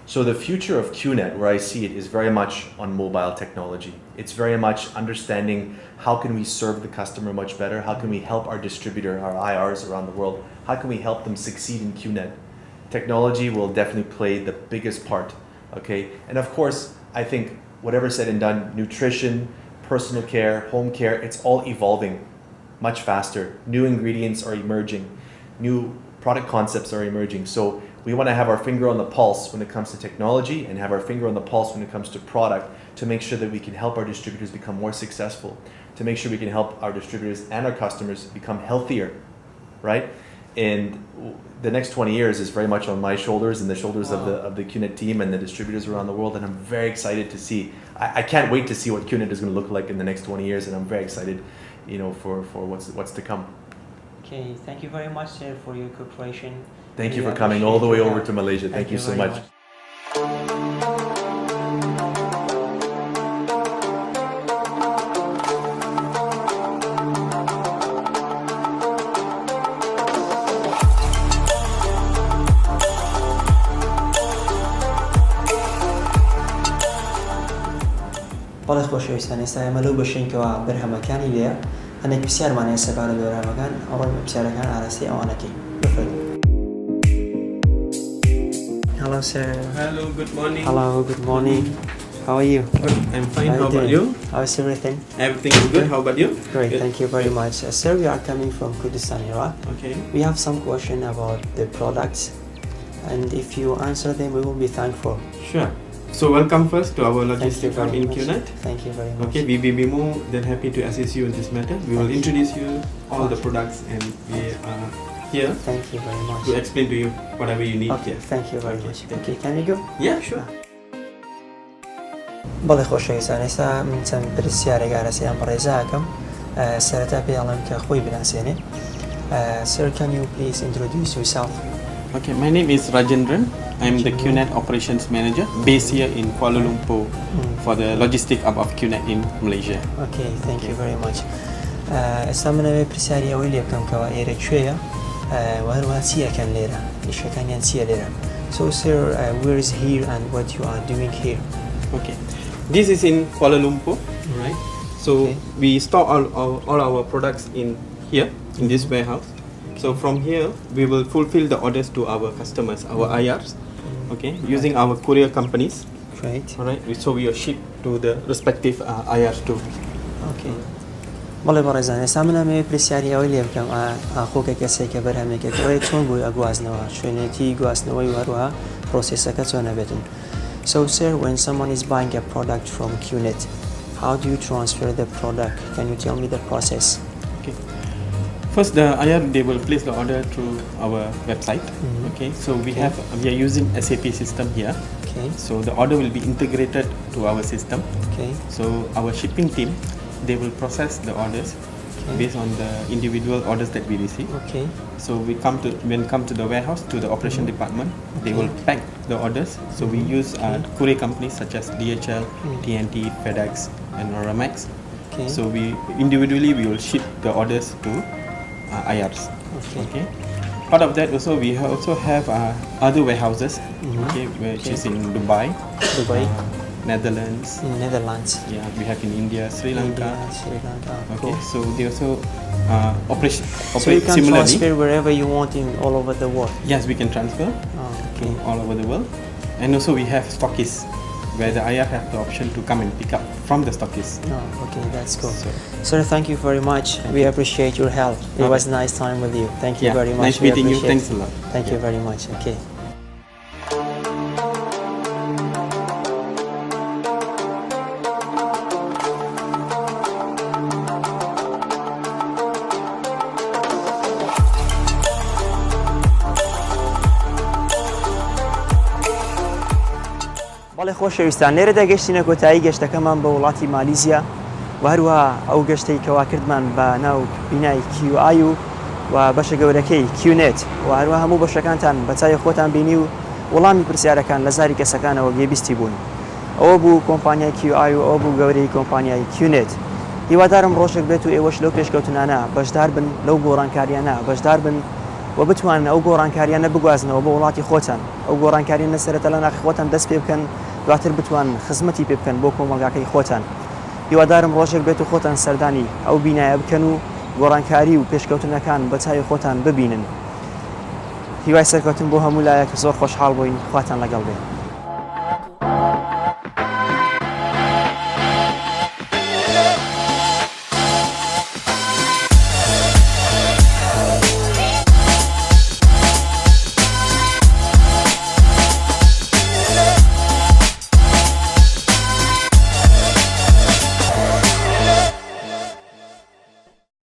So the future of Qnet, where I see it, is very much on mobile technology. It's very much understanding how can we serve the customer much better, how can we help our distributor, our IRs around the world, how can we help them succeed in Qnet. Technology will definitely play the biggest part, okay? And of course, I think whatever said and done, nutrition, personal care, home care, it's all evolving much faster. New ingredients are emerging, new product concepts are emerging. So we want to have our finger on the pulse when it comes to technology and have our finger on the pulse when it comes to product to make sure that we can help our distributors become more successful, to make sure we can help our distributors and our customers become healthier, right? And the next 20 years is very much on my shoulders and the shoulders of the Qnet team and the distributors around the world, and I'm very excited to see. I can't wait to see what Qnet is going to look like in the next 20 years, and I'm very excited, for what's to come. Okay, thank you very much, sir, for your cooperation. Thank you for coming all the way over to Malaysia. Thank you so much. بەڵێ خۆشەویستان، ئێستا ئێمە لەو بەشێنکەوە بەرهەمەکانی لێە هەندێک پرسیارمانەیە سەبارەت بە بەرهەمەکان، ئەوڕۆین بە پرسیارەکان ئاراستی ئەوانەکەی. بفەرموو. Hello, sir. Hello, good morning. Hello, good morning. How are you? Good. I'm fine. How about you? How is everything? Everything is good. How about you? Great, Good. thank you very much. Sir, we are coming from Kurdistan, Iraq. Okay. We have some questions about the products, and if you answer them, we will be thankful. Sure. So welcome first to our logistic hub in Qnet. Thank you very much. Okay, we will be more than happy to assist you in this matter. We will introduce you all the products, and we are here. Thank you very much. To explain to you whatever you need. Okay, Yes. thank you very much. Okay, can we go? Yeah, sure. بەڵێ خۆشەویستان، ئێستا من چەند پرسیارێک ئارەسییان بەڕێزاکەم. سەرەتا پێڵم کە خۆی بناسێنێ. Sir, can you please introduce yourself? Okay, my name is Rajendran. I'm the Qnet Operations Manager based here in Kuala Lumpur for the logistic hub of Qnet in Malaysia. Okay, thank you very much. ئێستا منەوێ پرسیاری ئەوەی لێ بکەم کەەوە ئێرە کوێیە و هەروە چیەکەن لێرە ئیشەکانیان چیە لێرە. So sir, where is here and what you are doing here? Okay, this is in Kuala Lumpur, right? So we store all our products in here, in this warehouse. So from here, we will fulfill the orders to our customers, our IRs, okay, using our courier companies. Right. All right. So we are shipped to the respective IRs too. Okay. بەڵێ بەڕێزان ئێستا منەمێ پرسیاری ئەوەی لێ بکەم ئاخۆکە کەسێکە بەرهەمێکێک ئەوەیە چۆن بووی ئەگوازنەوە شوێنێتی گواستنەوەی هەروەها پرۆسیسەکە چۆنە بێتن. So sir, when someone is buying a product from Qnet, how do you transfer the product? Can you tell me the process? Okay. First, the IR they will place the order through our website. Okay. So we are using SAP system here. Okay. So the order will be integrated to our system. Okay. So our shipping team, they will process the orders based on the individual orders that we receive. Okay. So when come to the warehouse, to the operation department, they will pack the orders. So we use courier companies such as DHL, TNT, FedEx, and Ramax. Okay. So we individually we will ship the orders to IRs. Okay. Part of that also we also have other warehouses, okay, which is in Dubai, Netherlands. Netherlands. Yeah, we have in India, Sri Lanka. Sri Lanka. Okay, so they also operate So you can similarly. transfer wherever you want in all over the world. Yes, we can transfer to all over the world, and also we have stockists where the IR have the option to come and pick up from the stockists. Oh, okay, that's cool. Sir, thank you very much. We appreciate your help. It was a nice time with you. Thank you very much. Nice meeting you. Thanks a lot. Thank you very much. Okay. بەڵێ خۆشەویستان لێرە دەگەشتینە کۆتایی گەشتەکەمان بە وڵاتی مالیزیا و هەروەها ئەو گەشتەی کەوا کردمان بە ناو بینای QI و بەشە گەورەکەی کیونێت و هەروە هەموو بەشەکانتان بە چای خۆتان بینی و وەلامی پرسیارەکان لە زاری کەسەکانەوە گێبیستی بوون. ئەوە بوو کۆمپانیای QI و ئەوە بوو گەورەی کۆمپانیای کیونێت. هیوادارم ڕۆژێک بێت و ئێوەش لەو پێشکەوتنانە بەشدار بن لەو گۆڕانکاریانە بەشدار بن و بتوان ئەو گۆڕانکاریانە بگوازنەوە بە وڵاتی خۆتان ئەو گۆڕانکاریانە سەرەتا لە ناخی خۆتان دەست پێ بکەن دواتر بتوان خزمەتی پێ بکەن بۆ کۆمەلگاکەی خۆتان. هیوادارم ڕۆژێک بێت و خۆتان سەردانی ئەو بینایە بکەن و گۆڕانکاری و پێشکەوتنەکان بە چای خۆتان ببینن. هیوای سەرکەوتن بۆ هەموو لایەک زۆر خۆشحاڵ بووین خواتان لەگەڵ بێت.